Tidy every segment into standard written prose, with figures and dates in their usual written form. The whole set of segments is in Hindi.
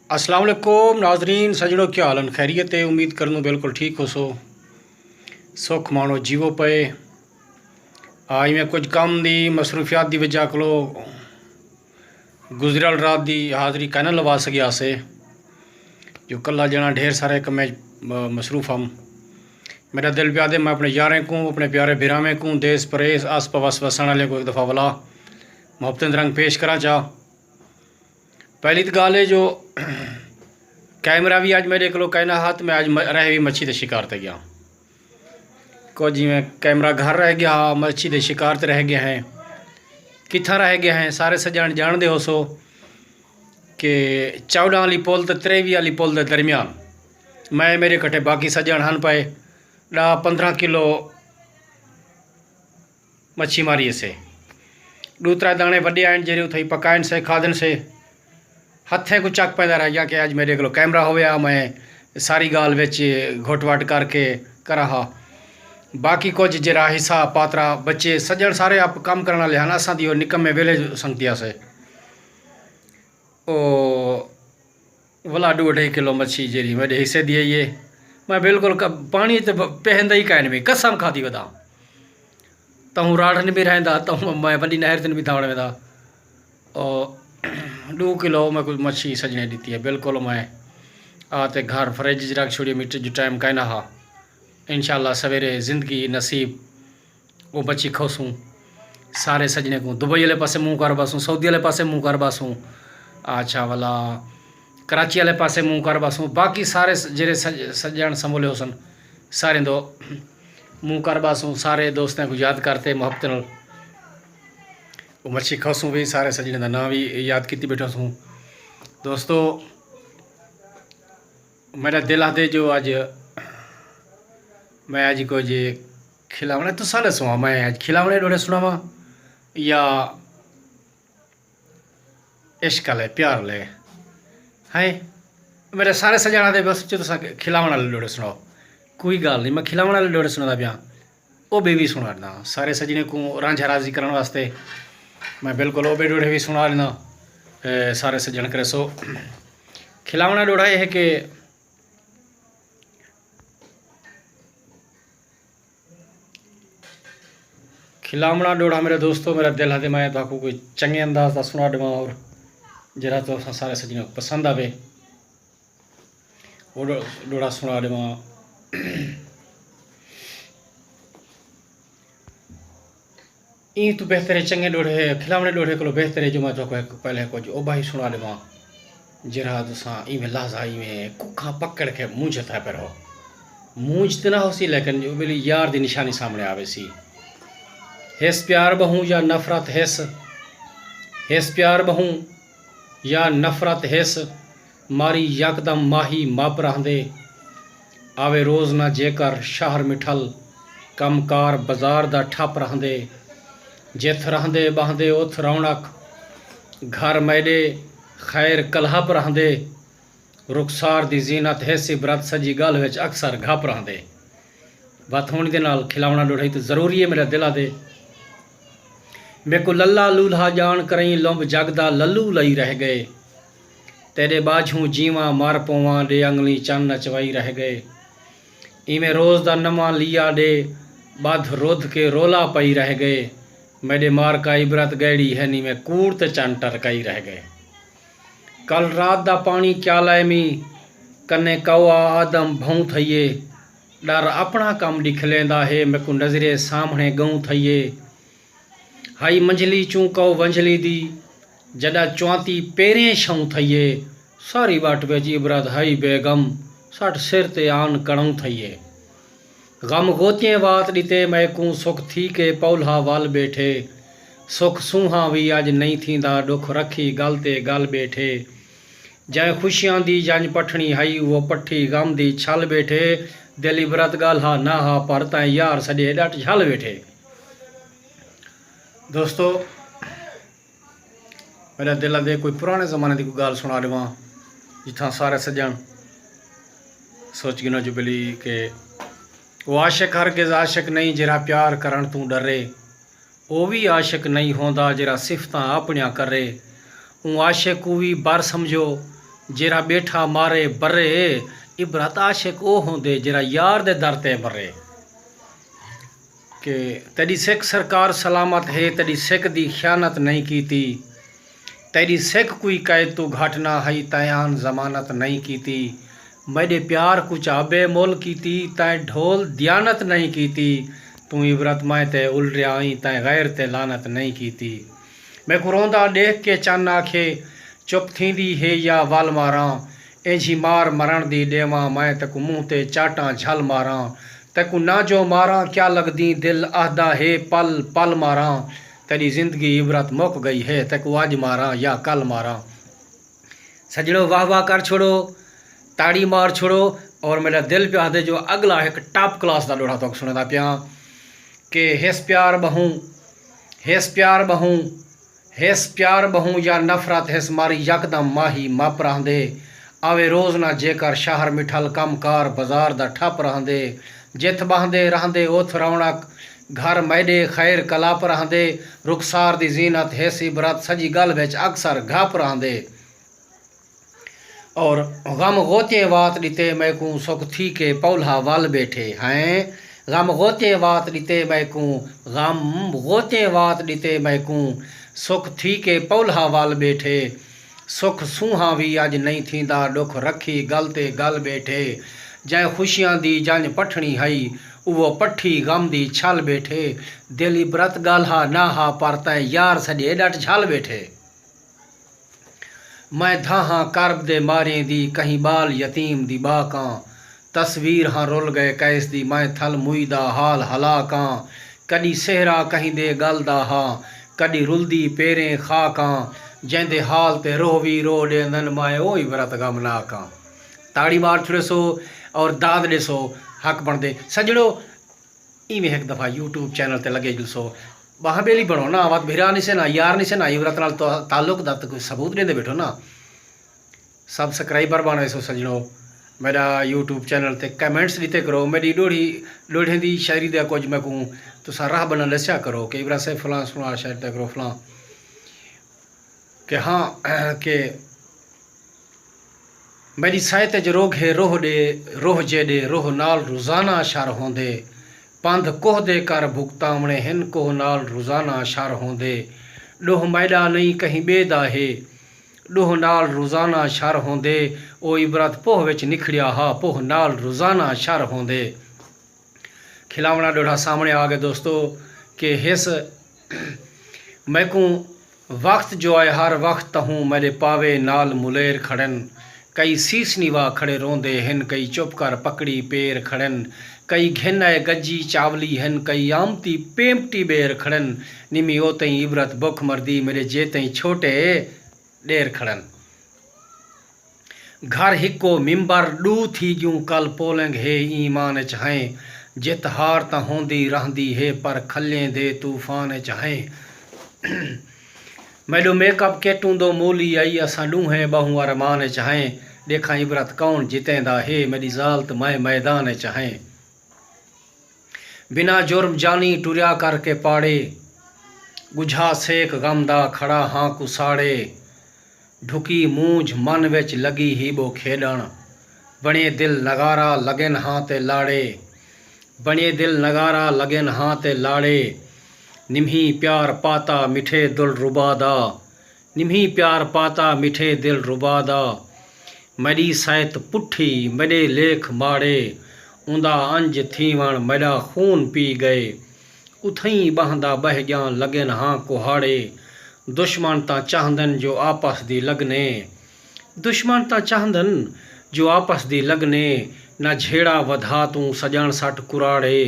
अस्सलाम वालेकुम नाजरीन सजड़ो क्या हालन खैरियत है। उम्मीद करनू बिल्कुल ठीक हो सो सुख मानो जीवो पे। आज मैं कुछ काम दी मसरूफियात की वजह को गुजरल रात की हाज़री कहना लवा सकिया से जो कला जना ढेर सारे कमें मसरूफ़ हम। मेरा दिल प्यादे मैं अपने यारें को अपने प्यारे बिरामें को देश परेश आस पवास वसन वाले को एक दफ़ा वाला मुहब्बत रंग पेश करा चाह। पहली तो गाल है जो कैमरा भी अज मेरे को कहना हाथ में अज रह भी मच्छी के शिकार ते गया को जिमें कैमरा घर रह गया मच्छी के शिकार ते रह गया हैं कितना रह गया हैं। सारे सजण जानते हो सो कि 14 वाली पुल तो 23 वाली पुल के दरमियान मैं मेरे कट्ठे बाकी सजण हन पाए 15 किलो मच्छी मारी से 2-3 दाने वड्डे आन जे उथई पकाइन से खादन से हथे को चक पैदा रह गया कि अज मेरे को कैमरा होया मैं सारी गाल विच घुट-वट करके करा हा। बाकी कुछ जरा हिस्सा पात्रा बच्चे सज्जन सारे आप काम करने वाले हैं असा दी निकम्मे वेले संगतिया से ओ वाला 2-2.5 किलो मच्छी जी मेरे हिस्से दी ये मैं बिल्कुल पानी तो पहनदा ही कैन में कसम खाती बता तहूँ राठन भी रहंदा तहूँ मैं वही नहर दिन भी धावण में था और 2 किलो मैं कुछ मच्छी सजने दी है बिल्कुल मैं आते घर फ्रिज रख छोड़ी मीटर जो टाइम कहना हा इंशाल्लाह सवेरे ज़िंदगी नसीब वो बच्ची खोसूँ सारे सजने को दुबई वाले पासे मुँह कर बसूँ सऊदी वाले पासे मुँह कर बसूँ अच्छा वाला कराची वाले पासे मुँह कर बसूँ बाकी सारे जेरे सजन संभोले हो सन सारे दो मुँह कर बसूँ सारे दोस्तों को याद करते मुहब्बत नाल वो मच्छी खोसूँ भी सारे सजने का नाम भी याद की बैठा सूँ। दोस्तों मेरा दिल आते जो अज मैं आज को जे खिलावने तो साले सुहा मैं आज खिलावने डोरे सुनावा या इश्क ले प्यार ले है मेरे सारे सजाना दे बस जो खिलावन वाले डोरे सुनाओ कोई गल नहीं मैं खिलावन वाले डोरे सुना पिया वो भी सुना सारे सजने को रांझा राजी करने वास्ते मैं बिल्कुल वो डोड़े भी सुना लेना सारे सज्जन करे सो। खिलावना डोड़ा यह है कि खिलावना डोड़ा मेरे दोस्तों मेरा दिल है मैं तो कोई चंगे अंदाज का सुना देव और जरा तो सारे सज्जनों को पसंद आवे वो डोड़ा सुना देव। ई तो बेहतर है चंगे डोड़े खिलावने डोड़े को बेहतर है जो मैं तो पहले कुछ ओ भाई सुना देव जरा तुसा इवें लाजा इवें कुखा पकड़ के मूंझ था पर हो मूंझ तो ना हो सी लेकिन जो मेरी यार की निशानी सामने आवे सी हेस प्यार बहूँ या नफरत हेस प्यार बहूँ या नफरत हेस मारी यकदम माही माप रहंदे आवे रोज़ ना जेकर शहर मिठल कमकार बाजार दा ठप रहंदे जिथ रहंदे बहंदे उथ रौनक घर मैडे खैर कलहप रहंदे रुखसार दी जीनत हैसी ब्रत सजी गल विच अक्सर घप रहंदे बात होने दे नाल खिलावना डोढ़ाई तो जरूरी है मेरा दिला दे मेरे को लल्ला लूल्हा जान करई लुंब जगदा लल्लू लई रह गए तेरे बाझू जीवा मार पवा डे अंगली चन नचवाई रह गए इमें रोज़ दा नमा लिया डे बध रोध के रोला पई रह गए मेरे मार का इबरत गैड़ी है नी में कूड़ ते चन टरकाई रह गए कल रात दा पानी क्या लैमी कन्ने कौआ आदम भौं थइए डर अपना कम दिखलेंदा है मेरे को नजरे सामने गऊं थइए हाई मंझली चूं कौ वंझली दी जडा चौंती पेरें छऊं थइए सारी बाट बेच इबरत हई बेगम सट सिर ते आन कणऊं थइए गम गोतिए वात ॾिते मैकूं सुख थी के पौल्हा वाल बैठे सुख सूहा भी अज नहीं थींदा दुख रखी गल ते गल बैठे जै खुशियां दी जंज पठणी हई वो पठी गम दी छल बैठे दिल इबरत गाल्हा ना हा पर तैं यार सॼे ॾट झल बैठे। दोस्तों मेरा दिल दे कोई पुराने ज़माने की कोई गाल सुना देव जिथा सारे सज्जन सोच गिनो जो बिली के वो आशिक हरगिज़ आशिक नहीं जरा प्यार करन तू डरे वो भी आशिक नहीं होंदा जरा सिफतां अपनियां करे आशिक को भी बर समझो जेरा बैठा मारे बरे इबरत आशिक ओ होंदे जेरा यार दे दर ते मरे कि तेरी सिख सरकार सलामत है तेरी सिख दी ख्यानत नहीं की थी तेरी सिख कोई कैद तू घटना है तयान जमानत नहीं की थी मेरे प्यार कुछ आबे मोल की थी तय ढोल दियानत नहीं की थी तू इबरत मैं ते उलरिया आई तय गैर ते लानत नहीं की थी मैं को रोंदा देख के चन आखे चुप थींदी है या वल मारा एजी मार मरण दी देवा मैं तकु मुँह ते चाटा झल मारा तकु ना जो मारा क्या लगदी दिल आहदा है पल पल मारा तेरी जिंदगी इबरत मुक गई है तकु आज मारा या कल मारा। सजड़ो वाह वाह कर छोड़ो ताड़ी मार छोड़ो और मेरा दिल पे आदे जो अगला एक टॉप क्लास का लोड़ा तो सुनदा पिया कि हेस प्यार बहू हेस प्यार बहू हेस प्यार बहू या नफरत हेस मारी यकदम माही मप रहंदे आवे रोज़ ना जेकर शहर मिठल कमकार बाजार दा ठप रहंदे जिथ बहंदे रहंदे ओथ रौनक घर मैडे खैर कलाप रहंदे रुखसार दी जीनत हेस इबरत सजी गल विच अक्सर घप रहंदे और गम गोते वात दिते मैं को सुख थी के पौल्हा वाल बैठे हैं गम गोते वात दिते मैं को गम गोते वात दिते मैं को सुख थी के पौल्हा वाल बैठे सुख सूहा भी अज नहीं थींदा दुख रखी गल ते गल बैठे जै खुशियां दी जंज पठणी हई उहो पठी गम दी छल बैठे दिल इबरत गाल्हा नाहा पर तै यार सॼे ॾट झल बैठे मैं धाहा करब दे मारे दी कहीं बाल यतीम दी बाकां तस्वीर हाँ रुल गए कैस दी मैं थल मुईदा हाल हलाकां कदी सेहरा कहीं दे गल दा हा कदी रुलदी पेरें खाकां जैंदे हाल ते रोहवी रो ॾेंदन माए ओ इबरत गमनाकां। ताड़ी मार छुड़े सो और दाद ॾिसो हक बनदे सजड़ो इवें एक दफ़ा यूट्यूब चैनल ते लगे जुलसो बाहबेली बनो ना बात भिरा नहीं से ना यार नहीं से ना इबरत नाल तो ताल्लुक दा कोई सबूत देंदे बैठो ना सब्सक्राइबर बने सो सजड़ो मेरा यूट्यूब चैनल ते कमेंट्स दिते करो मेरी लोढ़े दी शायरी दे कुछ मैं कहूँ तुसा राह बना दस्या करो कि इबरत से फलां सुना शायर ते करो फलां कि हाँ कि मेरी साहित च रोग है रोह जेडे रोह नाल रोज़ाना शर होंदे पंध कोह दे कर भुगतावणे हिन कोह नाल रोज़ाना शर होंदे डोह मैडा नहीं कहीं बेदा है डोह नाल रोज़ाना शर होंदे ओ इबरत पोह विच निखड़िया हा पोह नाल रोज़ाना शर होंदे। खिलावना डोढ़ा सामने आ गए दोस्तों कि हिस मैं को वक्त जो आए हर वक्त हूँ मेरे पावे नाल मुलेर खड़न कई सीसनीवा खड़े रोंदे हिन कई चुप कर पकड़ी पेर खड़न कई घिन है गज्जी चावली हिन कई आमती पेमटी बेर खड़न निमी ओ तई इबरत बुख मर्दी मेरे जे तई छोटे डेर खड़न घर हिको मिंबर डू थी जूं कल पोलेंग है ईमान चाहें जित हार त होंदी रहंदी है पर खलें दे तूफान चाहें मैडो मेकअप केटूं दो मोली आई असां ॾूंहें ॿहूं अरमान चाहें देखा इबरत कौन जितेंदा है मेरी ज़ालत मैं मैदान चाहें बिना जुर्म जानी टुरिया करके पाड़े गुझा सेक गमदा खड़ा हाँ कुसाड़े ढुकी मूंझ मन विच लगी ही बो खेडण बणे दिल नगारा लगन हाँ ते लाड़े बणे दिल नगारा लगन हाँ ते लाड़े निम्ही प्यार पाता मिठे दिल रुबादा निम्ही प्यार पाता मिठे दिल रुबादा मरी सायत पुठी मडे लेख माड़े ऊंदा अंज थीवण मडा खून पी गए उथई बहंदा बह गया लगन हाँ कुहाड़े दुश्मन ता चाहंदन जो आपस दी लगने दुश्मन ता चाहंदन जो आपस दी लगने न झेड़ा वधा तू सजण सट कुराड़े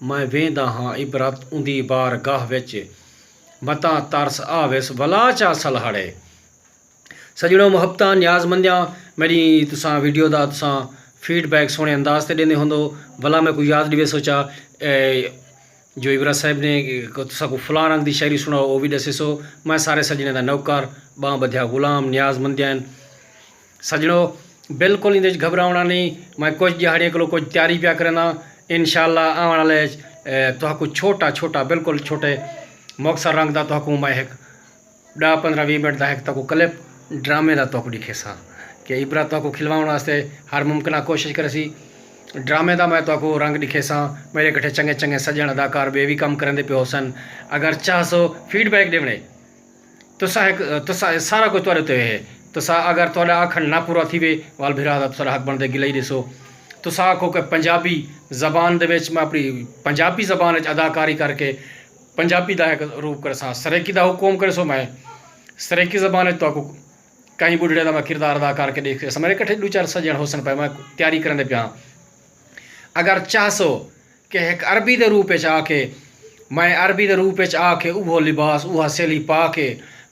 मैं वेंदा हाँ इबरत उंदी बार गाह विच मता तरस आवेस भला चा सलहाड़े। सजड़ो मुहब्बतां न्याज़मंदियां मेरी तुसां वीडियो दा तुसां फीडबैक सोहने अंदाज ते ॾींदे हूंदो भला मैं कोई याद ॾिवे सोचा जो इबरत साहब ने तुसा को फलां रंग दी शायरी सुनाओ वो भी दसे सो मैं सारे सजने दा नौकर बां बधिया गुलाम न्याज़मंदियां सजड़ो बिल्कुल इंदे घबरावना नहीं मैं कुछ दिहाड़ियों को कुछ तैयारी पिया करना इंशाअल्लाह आने वाले तो छोटा छोटा बिल्कुल छोटे मुख्तसर रंग का तो मैं एक 10-15-20 मिनट का एक तो क्लिप ड्रामे का तो दिखे सा कि इबरत तो खिलवाउण वास्ते हर मुमकिन कोशिश करेसी। ड्रामे का मैं तो रंग दिखे सा मेरे कट्ठे चंगे चंगे सजन अदाकार बे भी कम करेंदे पे सन। अगर चाहो फीडबैक देवने तुसा सारा कुछ तुआरे ते है। तुसा अगर तुआडा आखण ना पूरा थी वे वाल भिरा दा तुसाडा हक बनदे गिलाई दिसो। तुसा आखो कि पंजाबी जबान दे विच मैं अपनी पंजाबी जबान विच अदाकारी करके पंजाबी का एक रूप कर सा सरेकी का हुक्म करे सो मैं सरेकी जबान तो कहीं बुढ़े का मैं किरदार अदा करके देख सा। मेरे कट्ठे 2-4 सजन हो सन पे मैं तैयारी करने पिया। अगर चाहो कि एक अरबी के रूप में आके मैं अरबी के रूप में आके वो लिबास वह शैली पा के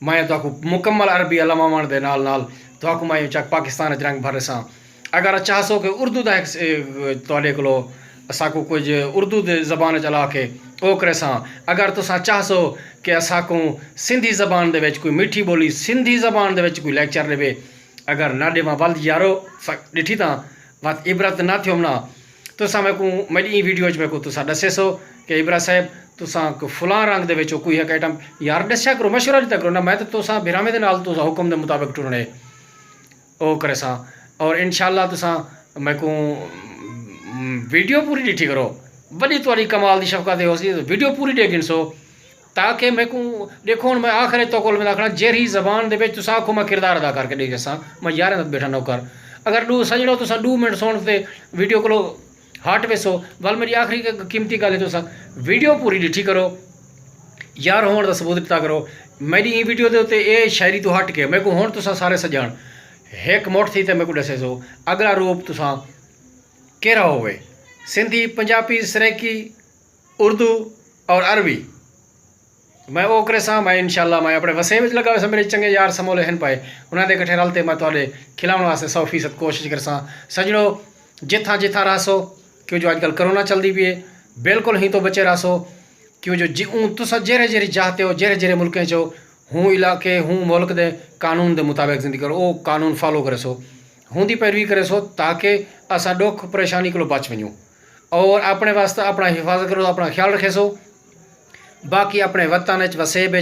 मैं तो मुकम्मल अरबी अलामावण के नाल तो मैं चक पाकिस्तान रंग भर सा। अगर चाहो कि उर्दू का एक तुहाडे कोलो असाको कुछ उर्दू के जबान चला के वो करे सा। अगर तुसा चाहो कि असाको सिंधी जबान दे विच कोई मीठी बोली सिंधी जबान दे विच कोई लेक्चर देवे अगर ना देवा वल यारो डिठी ता बात इबरत ना थियो ना तुसा मैं को मेरी वीडियो में को तुसा दसे सो कि इबरा साहब तुसा फलां रंग दे विच कोई एक आइटम यार दस्या करो मशवरा दिता करो ना मैं तो तुसा बिरामे दे नाल तुसा हुक्म दे मुताबिक टुरने ओ करे सा। और इंशाअल्लाह तुसा मैं को वीडियो पूरी डिठी करो बड़ी तुआरी कमाल दी शफकत हो सी वीडियो पूरी देखिन सो ताकि मैं को देखो मैं आखिर तो कोल में आखना जेरी जबान दे विच तुसा आखो मैं किरदार अदा करके देख सा मैं यार बैठा नौकर। अगर दू सजड़ो तुसा 2 मिनट सुन ते वीडियो को हट वेसो वल मेरी आखिरी कीमती गल है तुसा वीडियो पूरी डिठी करो यार होने का सबूत दिता करो। मेरी ई वीडियो के उत्ते ये शायरी तो हट के मैं को हुण तुसा सारे सजण एक मुठ थी तो मैं को दसे सो अगला रूप तुसा केरा होवे सिंधी पंजाबी सरेकी उर्दू और अरबी मैं वो करे सा। मैं इंशाअल्लाह मैं अपने वसे में लगा वैसे मेरे चंगे यार समोले हन पाए उन्होंने कट्ठे रलते मैं तुहाडे खिलाउण वास्ते 100% कोशिश कर सा। सजणो जिथा जिथा रहो क्यों जो आजकल करोना चलती भी है बिल्कुल ही तो बचे रहो क्यों जो तुसा जेरे जेरे चाहते हो जेरे जेरे मुल्कें चो हूँ इलाके हूँ मुल्क दे कानून के मुताबिक जिंदगी करो वो कानून फॉलो करे सो हूँ दी पैरवी करे सो ताकि असा दुख परेशानी को बच वनूँ और अपने वास्ते अपना हिफाजत करो अपना ख्याल रखे सो। बाकी अपने वतन वसेब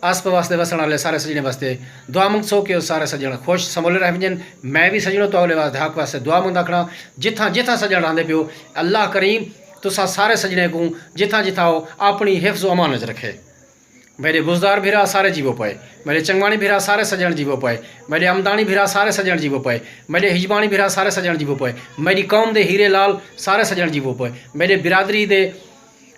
आस पास वसन वाले सारे सजने वास्ते दुआ मंग सो कि सारे सजन खुश समोले रह वजन। मैं भी सजनों तो अगले वास्ते हक वास्ते दुआ मंग रखना जिथा जिथा सजन रहंदे पियो अल्लाह करीम तुसा सारे सजने को जिथा जिथा हो अपनी हिफ्ज़ व अमानत रखे। मेरे बुजदार भिरा सारे जीवो पाए मेरे चंगवाणी भिरा सारे सजन जीवो पाए मेरे अमदानी भिरा सारे सजन जीवो पाए मेरे हिजबानी भिरा सारे सजन जीवो पाए मेरी कौम दे हीरे लाल सारे सजन जीवो पाए मेरे बिरादरी दे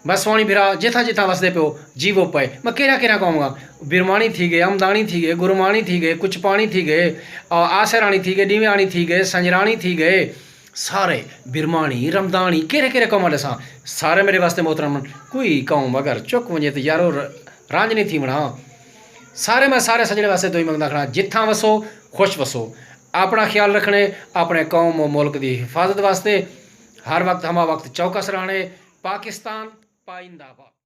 बसवाणी भिरा जिथा जिथा वसदे पे जीवो पाए। मैं केरा केरा कहूँगा बिरमानी थी गए अमदानी थी गए गुरमानी थी गए कुछ पानी थी गए आसरानी थी गए डीवियाणी थी गए संजरानी थी गए सारे बिरमानी रमदानी केरे केरे कौम सा सारे मेरे वास्ते मोहतरम। कोई कौम अगर चुक वजे तो यारो रांझनी थी बना सारे मैं सारे सजने वास्ते तो ही मंगदा खड़ा जिथा वसो खुश वसो अपना ख्याल रखने अपने कौम और मुल्क की हिफाजत वास्ते हर वक्त हमा वक्त चौकस रहने। पाकिस्तान पाइंदाबाद।